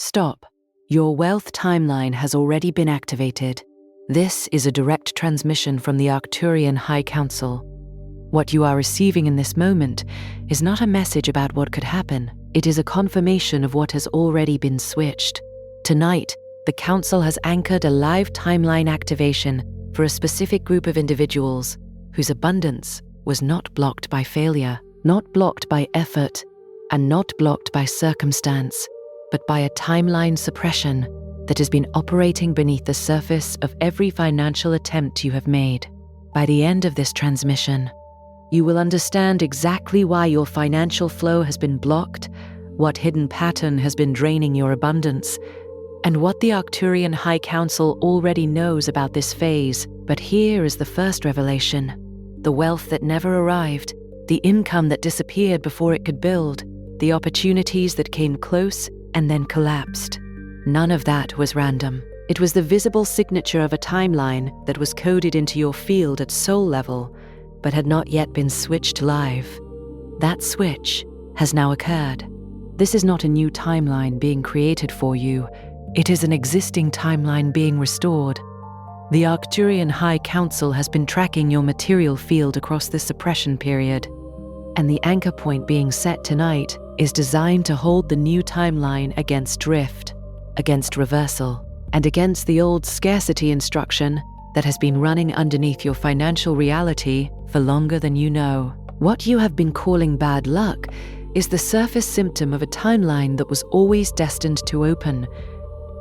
Stop. Your wealth timeline has already been activated. This is a direct transmission from the Arcturian Council. What you are receiving in this moment is not a message about what could happen. It is a confirmation of what has already been switched. Tonight, the Council has anchored a live timeline activation for a specific group of individuals whose abundance was not blocked by failure, not blocked by effort, and not blocked by circumstance, but by a timeline suppression that has been operating beneath the surface of every financial attempt you have made. By the end of this transmission, you will understand exactly why your financial flow has been blocked, what hidden pattern has been draining your abundance, and what the Arcturian Council already knows about this phase. But here is the first revelation: the wealth that never arrived, the income that disappeared before it could build, the opportunities that came close and then collapsed. None of that was random. It was the visible signature of a timeline that was coded into your field at soul level, but had not yet been switched live. That switch has now occurred. This is not a new timeline being created for you. It is an existing timeline being restored. The Arcturian Council has been tracking your material field across this suppression period, and the anchor point being set tonight is designed to hold the new timeline against drift, against reversal, and against the old scarcity instruction that has been running underneath your financial reality for longer than you know. What you have been calling bad luck is the surface symptom of a timeline that was always destined to open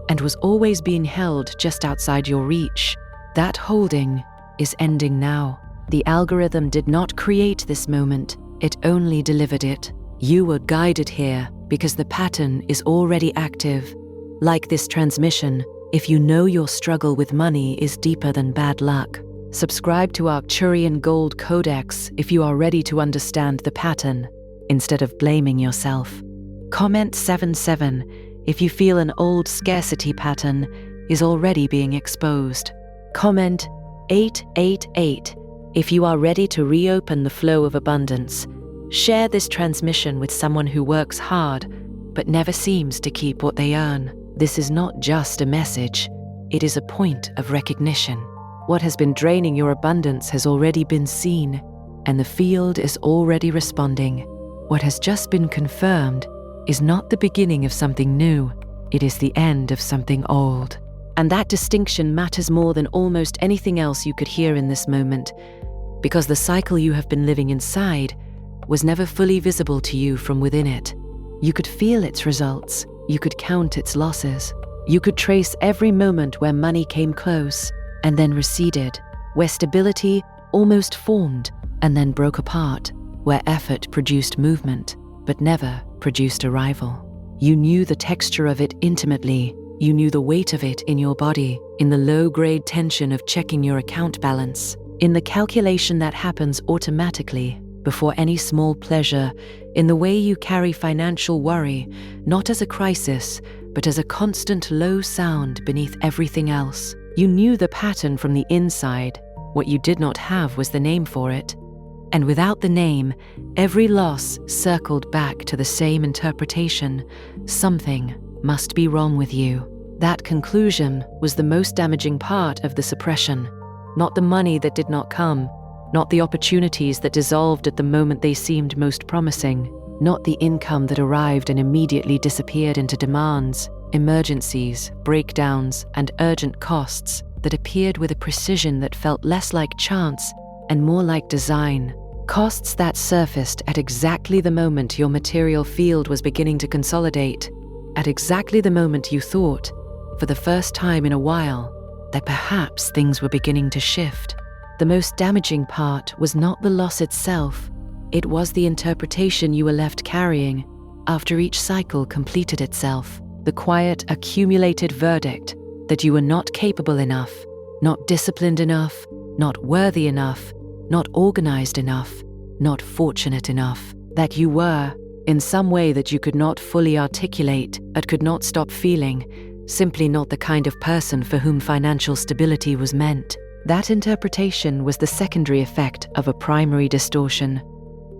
and was always being held just outside your reach. That holding is ending now. The algorithm did not create this moment, it only delivered it. You were guided here because the pattern is already active. Like this transmission, if you know your struggle with money is deeper than bad luck, subscribe to Arcturian Gold Codex if you are ready to understand the pattern, instead of blaming yourself. Comment 77 if you feel an old scarcity pattern is already being exposed. Comment 888 if you are ready to reopen the flow of abundance. Share this transmission with someone who works hard but never seems to keep what they earn. This is not just a message, it is a point of recognition. What has been draining your abundance has already been seen, and the field is already responding. What has just been confirmed is not the beginning of something new, it is the end of something old. And that distinction matters more than almost anything else you could hear in this moment, because the cycle you have been living inside was never fully visible to you from within it. You could feel its results, you could count its losses, you could trace every moment where money came close and then receded, where stability almost formed and then broke apart, where effort produced movement but never produced arrival. You knew the texture of it intimately, you knew the weight of it in your body, in the low-grade tension of checking your account balance, in the calculation that happens automatically before any small pleasure, in the way you carry financial worry, not as a crisis, but as a constant low sound beneath everything else. You knew the pattern from the inside. What you did not have was the name for it. And without the name, every loss circled back to the same interpretation: something must be wrong with you. That conclusion was the most damaging part of the suppression. Not the money that did not come, not the opportunities that dissolved at the moment they seemed most promising, not the income that arrived and immediately disappeared into demands, emergencies, breakdowns, and urgent costs that appeared with a precision that felt less like chance and more like design. Costs that surfaced at exactly the moment your material field was beginning to consolidate, at exactly the moment you thought, for the first time in a while, that perhaps things were beginning to shift. The most damaging part was not the loss itself, it was the interpretation you were left carrying after each cycle completed itself, the quiet, accumulated verdict that you were not capable enough, not disciplined enough, not worthy enough, not organized enough, not fortunate enough, that you were, in some way that you could not fully articulate but could not stop feeling, simply not the kind of person for whom financial stability was meant. That interpretation was the secondary effect of a primary distortion,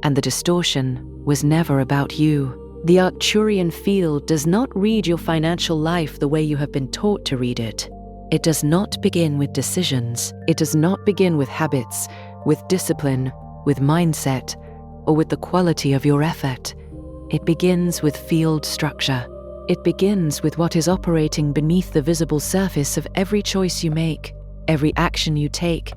and the distortion was never about you. The Arcturian field does not read your financial life the way you have been taught to read it. It does not begin with decisions. It does not begin with habits, with discipline, with mindset, or with the quality of your effort. It begins with field structure. It begins with what is operating beneath the visible surface of every choice you make, every action you take,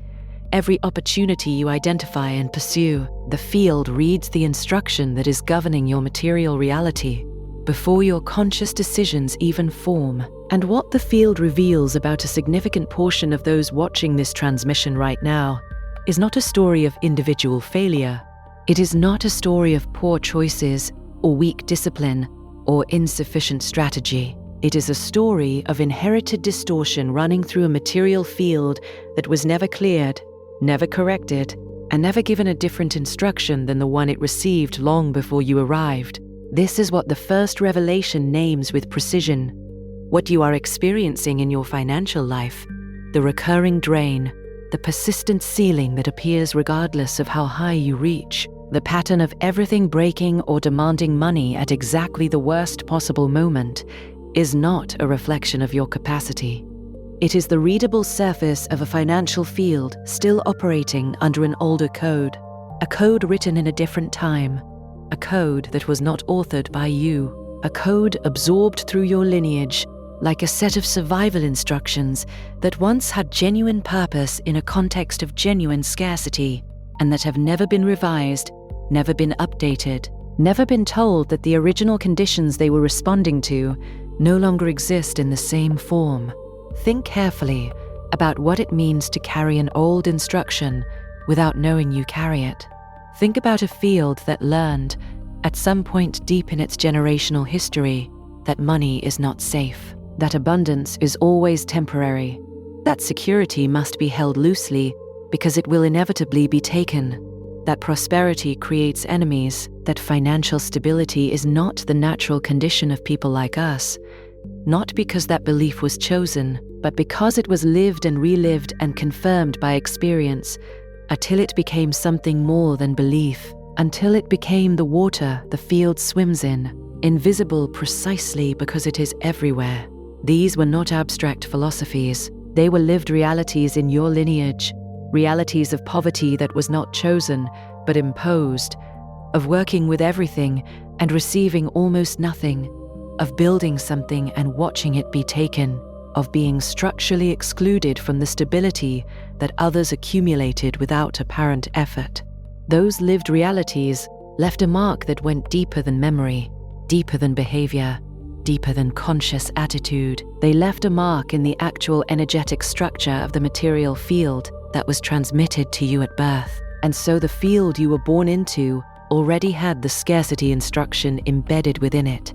every opportunity you identify and pursue. The field reads the instruction that is governing your material reality before your conscious decisions even form. And what the field reveals about a significant portion of those watching this transmission right now is not a story of individual failure. It is not a story of poor choices or weak discipline or insufficient strategy. It is a story of inherited distortion running through a material field that was never cleared, never corrected, and never given a different instruction than the one it received long before you arrived. This is what the first revelation names with precision. What you are experiencing in your financial life, the recurring drain, the persistent ceiling that appears regardless of how high you reach, the pattern of everything breaking or demanding money at exactly the worst possible moment, is not a reflection of your capacity. It is the readable surface of a financial field still operating under an older code, a code written in a different time, a code that was not authored by you, a code absorbed through your lineage, like a set of survival instructions that once had genuine purpose in a context of genuine scarcity, and that have never been revised, never been updated, never been told that the original conditions they were responding to no longer exist in the same form. Think carefully about what it means to carry an old instruction without knowing you carry it. Think about a field that learned, at some point deep in its generational history, that money is not safe, that abundance is always temporary, that security must be held loosely because it will inevitably be taken, that prosperity creates enemies, that financial stability is not the natural condition of people like us, not because that belief was chosen, but because it was lived and relived and confirmed by experience, until it became something more than belief, until it became the water the field swims in, invisible precisely because it is everywhere. These were not abstract philosophies. They were lived realities in your lineage, realities of poverty that was not chosen, but imposed, of working with everything and receiving almost nothing, of building something and watching it be taken, of being structurally excluded from the stability that others accumulated without apparent effort. Those lived realities left a mark that went deeper than memory, deeper than behavior, deeper than conscious attitude. They left a mark in the actual energetic structure of the material field that was transmitted to you at birth. And so the field you were born into already had the scarcity instruction embedded within it,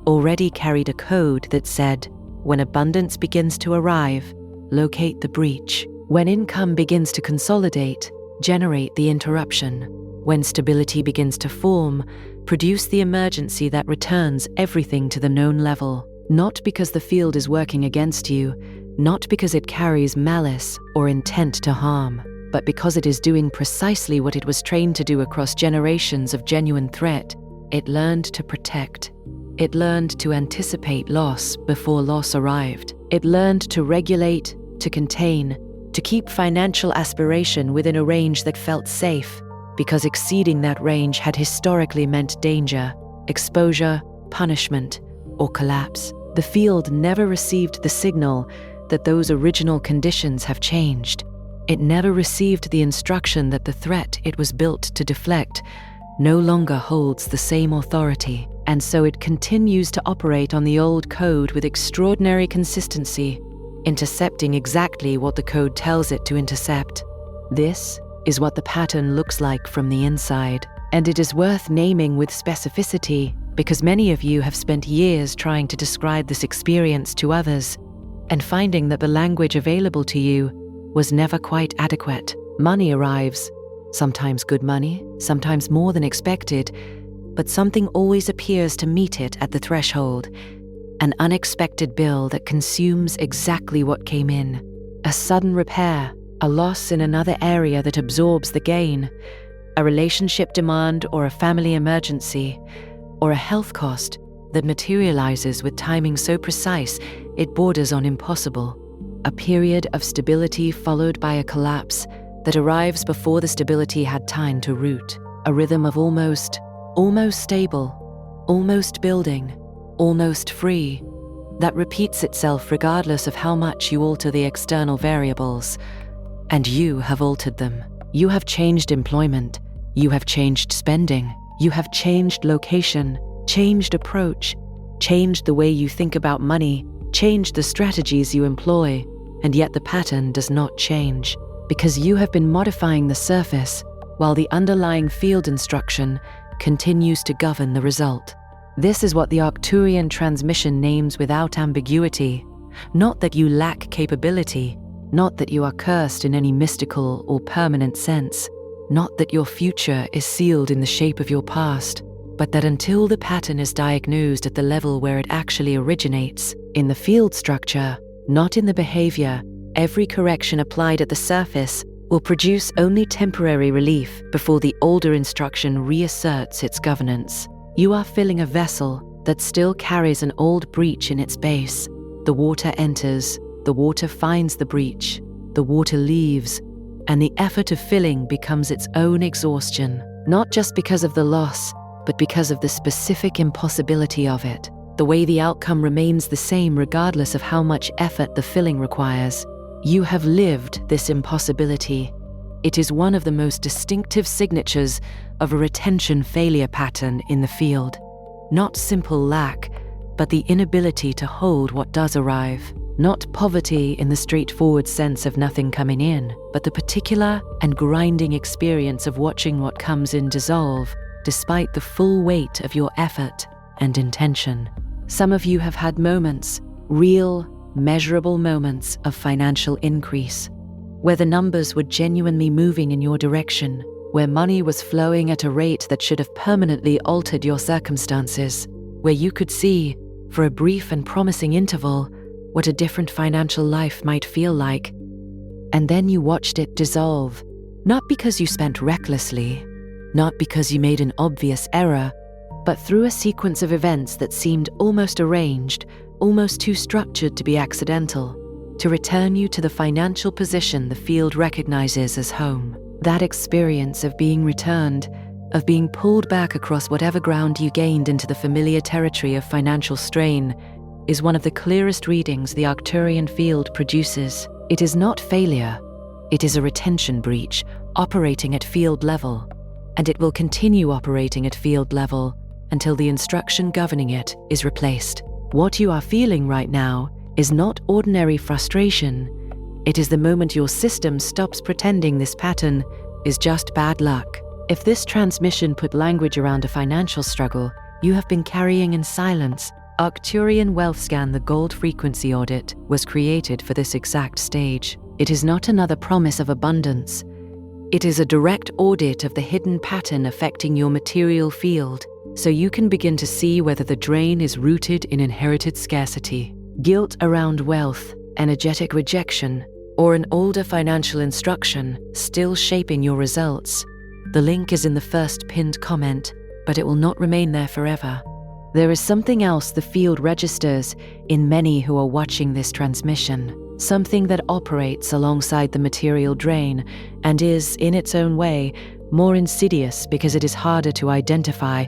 already carried a code that said, when abundance begins to arrive, locate the breach. When income begins to consolidate, generate the interruption. When stability begins to form, produce the emergency that returns everything to the known level. Not because the field is working against you, not because it carries malice or intent to harm, but because it is doing precisely what it was trained to do across generations of genuine threat. It learned to protect. It learned to anticipate loss before loss arrived. It learned to regulate, to contain, to keep financial aspiration within a range that felt safe, because exceeding that range had historically meant danger, exposure, punishment, or collapse. The field never received the signal that those original conditions have changed. It never received the instruction that the threat it was built to deflect no longer holds the same authority, and so it continues to operate on the old code with extraordinary consistency, intercepting exactly what the code tells it to intercept. This is what the pattern looks like from the inside, and it is worth naming with specificity because many of you have spent years trying to describe this experience to others and finding that the language available to you was never quite adequate. Money arrives, sometimes good money, sometimes more than expected, but something always appears to meet it at the threshold, an unexpected bill that consumes exactly what came in, a sudden repair, a loss in another area that absorbs the gain, a relationship demand or a family emergency, or a health cost that materializes with timing so precise it borders on impossible. A period of stability followed by a collapse that arrives before the stability had time to root. A rhythm of almost stable, almost building, almost free, that repeats itself regardless of how much you alter the external variables. And you have altered them. You have changed employment. You have changed spending. You have changed location, changed approach, changed the way you think about money, changed the strategies you employ, and yet the pattern does not change, because you have been modifying the surface while the underlying field instruction continues to govern the result. This is what the Arcturian transmission names without ambiguity. Not that you lack capability, not that you are cursed in any mystical or permanent sense, not that your future is sealed in the shape of your past, but that until the pattern is diagnosed at the level where it actually originates, in the field structure, not in the behavior, every correction applied at the surface will produce only temporary relief before the older instruction reasserts its governance. You are filling a vessel that still carries an old breach in its base. The water enters, the water finds the breach, the water leaves, and the effort of filling becomes its own exhaustion, not just because of the loss, but because of the specific impossibility of it. The way the outcome remains the same regardless of how much effort the filling requires. You have lived this impossibility. It is one of the most distinctive signatures of a retention failure pattern in the field. Not simple lack, but the inability to hold what does arrive. Not poverty in the straightforward sense of nothing coming in, but the particular and grinding experience of watching what comes in dissolve, despite the full weight of your effort and intention. Some of you have had moments, real, measurable moments of financial increase, where the numbers were genuinely moving in your direction, where money was flowing at a rate that should have permanently altered your circumstances, where you could see, for a brief and promising interval, what a different financial life might feel like. And then you watched it dissolve, not because you spent recklessly, not because you made an obvious error, but through a sequence of events that seemed almost arranged, almost too structured to be accidental, to return you to the financial position the field recognizes as home. That experience of being returned, of being pulled back across whatever ground you gained into the familiar territory of financial strain, is one of the clearest readings the Arcturian field produces. It is not failure. It is a retention breach operating at field level, and it will continue operating at field level until the instruction governing it is replaced. What you are feeling right now is not ordinary frustration. It is the moment your system stops pretending this pattern is just bad luck. If this transmission put language around a financial struggle you have been carrying in silence, Arcturian Wealth Scan, the Gold Frequency Audit, was created for this exact stage. It is not another promise of abundance. It is a direct audit of the hidden pattern affecting your material field, so you can begin to see whether the drain is rooted in inherited scarcity, guilt around wealth, energetic rejection, or an older financial instruction still shaping your results. The link is in the first pinned comment, but it will not remain there forever. There is something else the field registers in many who are watching this transmission, something that operates alongside the material drain and is, in its own way, more insidious because it is harder to identify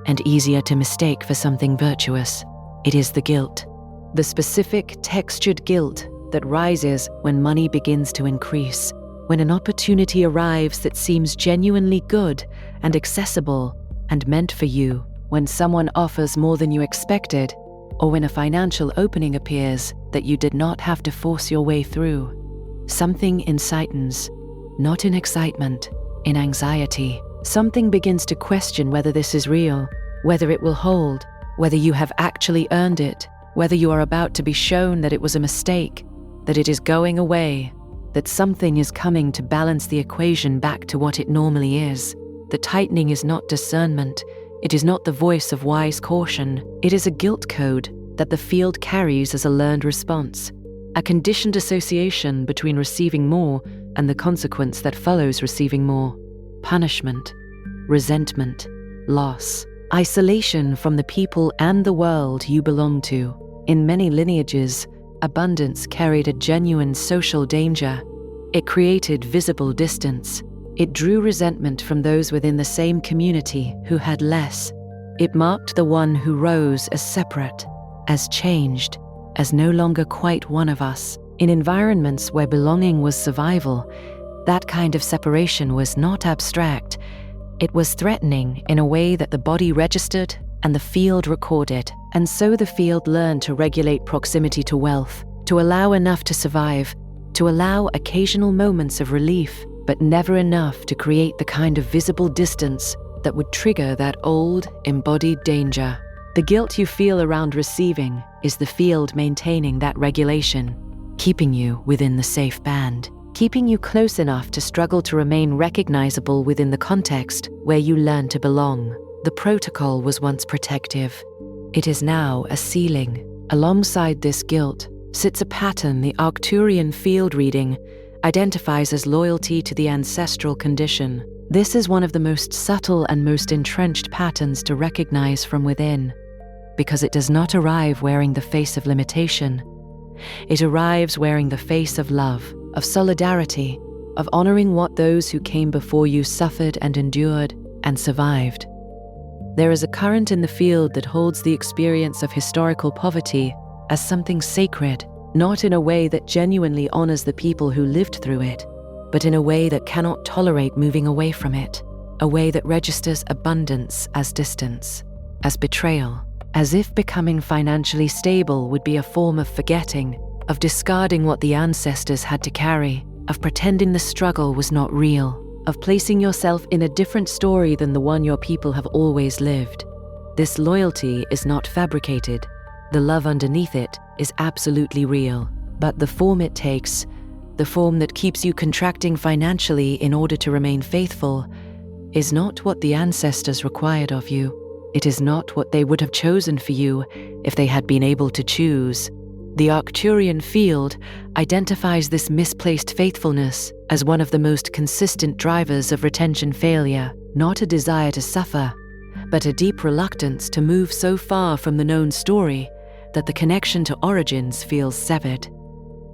and easier to mistake for something virtuous. It is the guilt, the specific textured guilt that rises when money begins to increase, when an opportunity arrives that seems genuinely good and accessible and meant for you, when someone offers more than you expected, or when a financial opening appears that you did not have to force your way through. Something incitens, not in excitement, in anxiety. Something begins to question whether this is real, whether it will hold, whether you have actually earned it, whether you are about to be shown that it was a mistake, that it is going away, that something is coming to balance the equation back to what it normally is. The tightening is not discernment. It is not the voice of wise caution. It is a guilt code that the field carries as a learned response, a conditioned association between receiving more and the consequence that follows receiving more. Punishment, resentment, loss, isolation from the people and the world you belong to. In many lineages, abundance carried a genuine social danger. It created visible distance. It drew resentment from those within the same community who had less. It marked the one who rose as separate, as changed, as no longer quite one of us. In environments where belonging was survival, that kind of separation was not abstract. It was threatening in a way that the body registered and the field recorded. And so the field learned to regulate proximity to wealth, to allow enough to survive, to allow occasional moments of relief, but never enough to create the kind of visible distance that would trigger that old, embodied danger. The guilt you feel around receiving is the field maintaining that regulation, keeping you within the safe band, keeping you close enough to struggle to remain recognizable within the context where you learn to belong. The protocol was once protective. It is now a ceiling. Alongside this guilt sits a pattern the Arcturian field reading identifies as loyalty to the ancestral condition. This is one of the most subtle and most entrenched patterns to recognize from within, because it does not arrive wearing the face of limitation. It arrives wearing the face of love, of solidarity, of honoring what those who came before you suffered and endured and survived. There is a current in the field that holds the experience of historical poverty as something sacred, not in a way that genuinely honors the people who lived through it, but in a way that cannot tolerate moving away from it, a way that registers abundance as distance, as betrayal, as if becoming financially stable would be a form of forgetting, of discarding what the ancestors had to carry, of pretending the struggle was not real, of placing yourself in a different story than the one your people have always lived. This loyalty is not fabricated. The love underneath it is absolutely real, but the form it takes, the form that keeps you contracting financially in order to remain faithful, is not what the ancestors required of you. It is not what they would have chosen for you if they had been able to choose. The Arcturian field identifies this misplaced faithfulness as one of the most consistent drivers of retention failure, not a desire to suffer, but a deep reluctance to move so far from the known story that the connection to origins feels severed.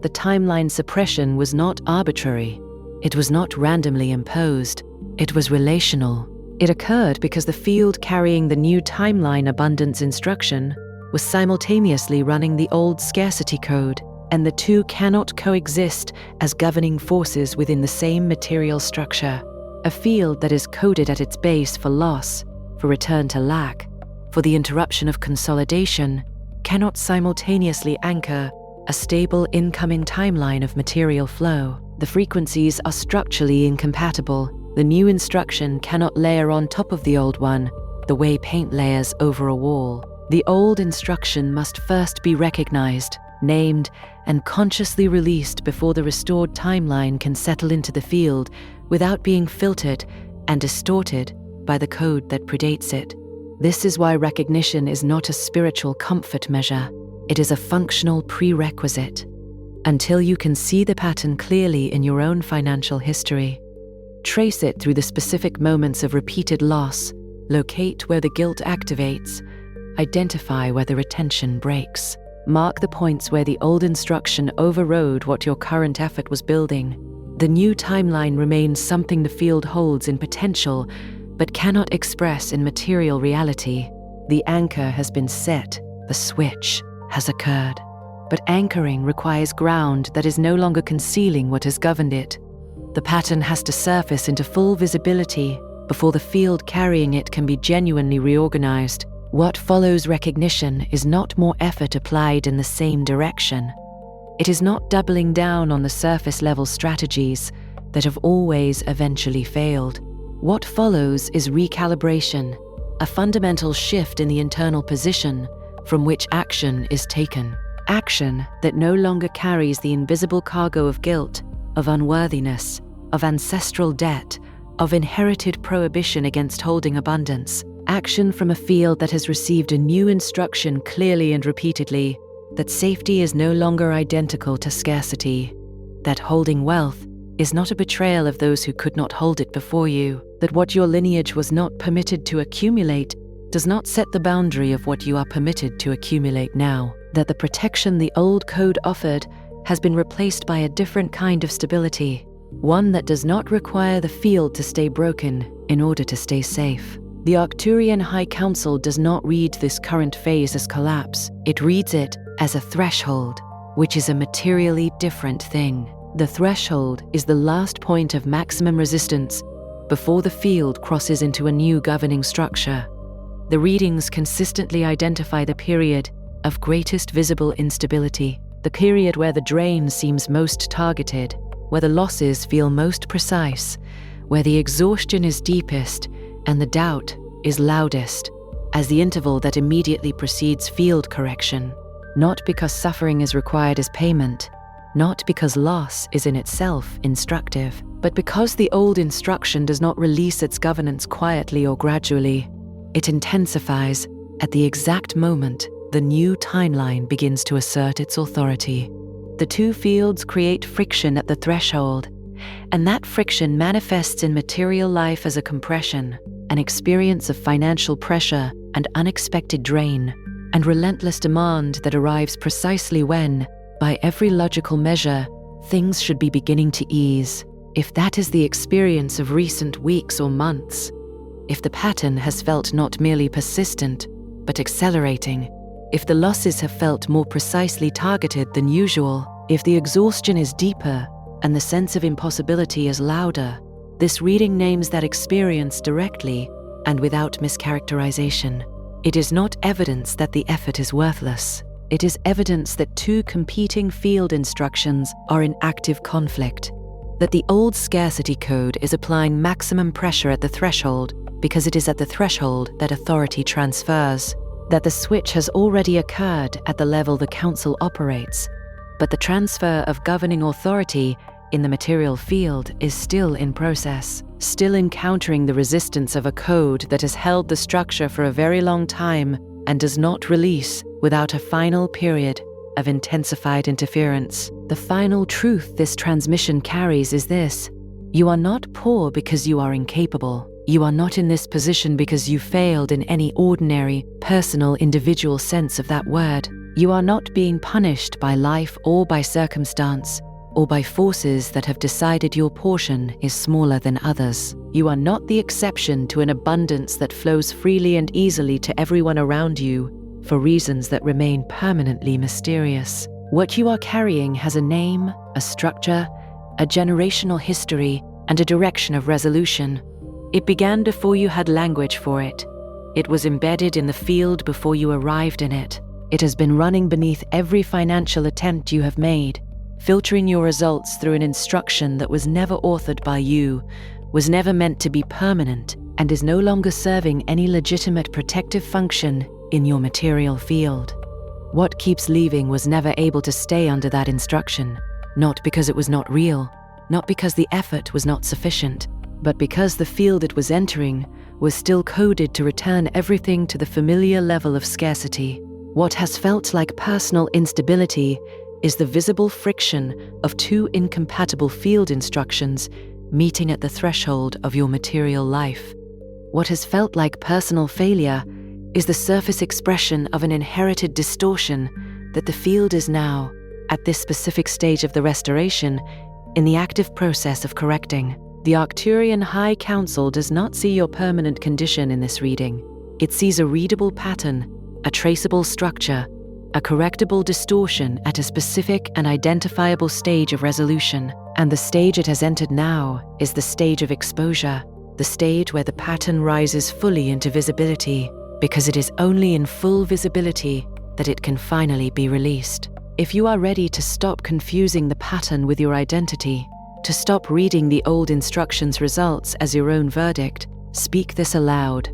The timeline suppression was not arbitrary. It was not randomly imposed. It was relational. It occurred because the field carrying the new timeline abundance instruction was simultaneously running the old scarcity code, and the two cannot coexist as governing forces within the same material structure. A field that is coded at its base for loss, for return to lack, for the interruption of consolidation, cannot simultaneously anchor a stable incoming timeline of material flow. The frequencies are structurally incompatible. The new instruction cannot layer on top of the old one, the way paint layers over a wall. The old instruction must first be recognized, named, and consciously released before the restored timeline can settle into the field without being filtered and distorted by the code that predates it. This is why recognition is not a spiritual comfort measure. It is a functional prerequisite. Until you can see the pattern clearly in your own financial history, trace it through the specific moments of repeated loss, locate where the guilt activates, identify where the retention breaks, mark the points where the old instruction overrode what your current effort was building. The new timeline remains something the field holds in potential, but cannot express in material reality. The anchor has been set, the switch has occurred. But anchoring requires ground that is no longer concealing what has governed it. The pattern has to surface into full visibility before the field carrying it can be genuinely reorganized. What follows recognition is not more effort applied in the same direction. It is not doubling down on the surface level strategies that have always eventually failed. What follows is recalibration, a fundamental shift in the internal position from which action is taken. Action that no longer carries the invisible cargo of guilt, of unworthiness, of ancestral debt, of inherited prohibition against holding abundance. Action from a field that has received a new instruction clearly and repeatedly, that safety is no longer identical to scarcity, that holding wealth is not a betrayal of those who could not hold it before you, that what your lineage was not permitted to accumulate does not set the boundary of what you are permitted to accumulate now, that the protection the old code offered has been replaced by a different kind of stability, one that does not require the field to stay broken in order to stay safe. The Arcturian High Council does not read this current phase as collapse. It reads it as a threshold, which is a materially different thing. The threshold is the last point of maximum resistance before the field crosses into a new governing structure. The readings consistently identify the period of greatest visible instability, the period where the drain seems most targeted, where the losses feel most precise, where the exhaustion is deepest and the doubt is loudest, as the interval that immediately precedes field correction, not because suffering is required as payment, not because loss is in itself instructive, but because the old instruction does not release its governance quietly or gradually. It intensifies at the exact moment the new timeline begins to assert its authority. The two fields create friction at the threshold, and that friction manifests in material life as a compression, an experience of financial pressure and unexpected drain, and relentless demand that arrives precisely when, by every logical measure, things should be beginning to ease. If that is the experience of recent weeks or months, if the pattern has felt not merely persistent, but accelerating, if the losses have felt more precisely targeted than usual, if the exhaustion is deeper and the sense of impossibility is louder, this reading names that experience directly and without mischaracterization. It is not evidence that the effort is worthless. It is evidence that two competing field instructions are in active conflict, that the old scarcity code is applying maximum pressure at the threshold because it is at the threshold that authority transfers, that the switch has already occurred at the level the Council operates, but the transfer of governing authority in the material field is still in process, still encountering the resistance of a code that has held the structure for a very long time and does not release without a final period of intensified interference. The final truth this transmission carries is this: you are not poor because you are incapable. You are not in this position because you failed in any ordinary, personal, individual sense of that word. You are not being punished by life or by circumstance, or by forces that have decided your portion is smaller than others. You are not the exception to an abundance that flows freely and easily to everyone around you for reasons that remain permanently mysterious. What you are carrying has a name, a structure, a generational history, and a direction of resolution. It began before you had language for it. It was embedded in the field before you arrived in it. It has been running beneath every financial attempt you have made, filtering your results through an instruction that was never authored by you, was never meant to be permanent, and is no longer serving any legitimate protective function in your material field. What keeps leaving was never able to stay under that instruction, not because it was not real, not because the effort was not sufficient, but because the field it was entering was still coded to return everything to the familiar level of scarcity. What has felt like personal instability is the visible friction of two incompatible field instructions meeting at the threshold of your material life. What has felt like personal failure is the surface expression of an inherited distortion that the field is now, at this specific stage of the restoration, in the active process of correcting. The Arcturian High Council does not see your permanent condition in this reading. It sees a readable pattern, a traceable structure, a correctable distortion at a specific and identifiable stage of resolution. And the stage it has entered now is the stage of exposure, the stage where the pattern rises fully into visibility, because it is only in full visibility that it can finally be released. If you are ready to stop confusing the pattern with your identity, to stop reading the old instruction's results as your own verdict, speak this aloud.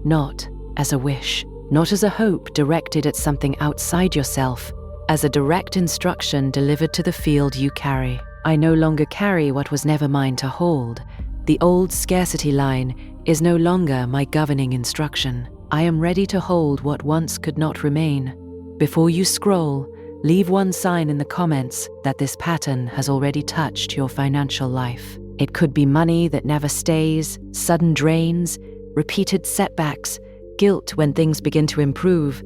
Not as a wish, not as a hope directed at something outside yourself, as a direct instruction delivered to the field you carry. I no longer carry what was never mine to hold. The old scarcity line is no longer my governing instruction. I am ready to hold what once could not remain. Before you scroll, leave one sign in the comments that this pattern has already touched your financial life. It could be money that never stays, sudden drains, repeated setbacks, guilt when things begin to improve,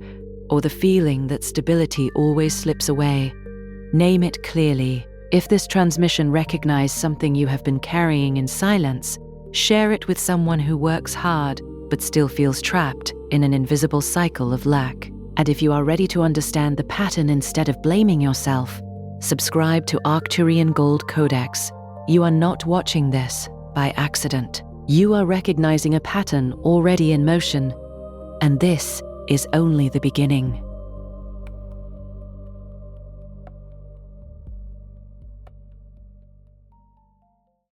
or the feeling that stability always slips away. Name it clearly. If this transmission recognizes something you have been carrying in silence, share it with someone who works hard but still feels trapped in an invisible cycle of lack. And if you are ready to understand the pattern instead of blaming yourself, subscribe to Arcturian Gold Codex. You are not watching this by accident. You are recognizing a pattern already in motion, and this is only the beginning.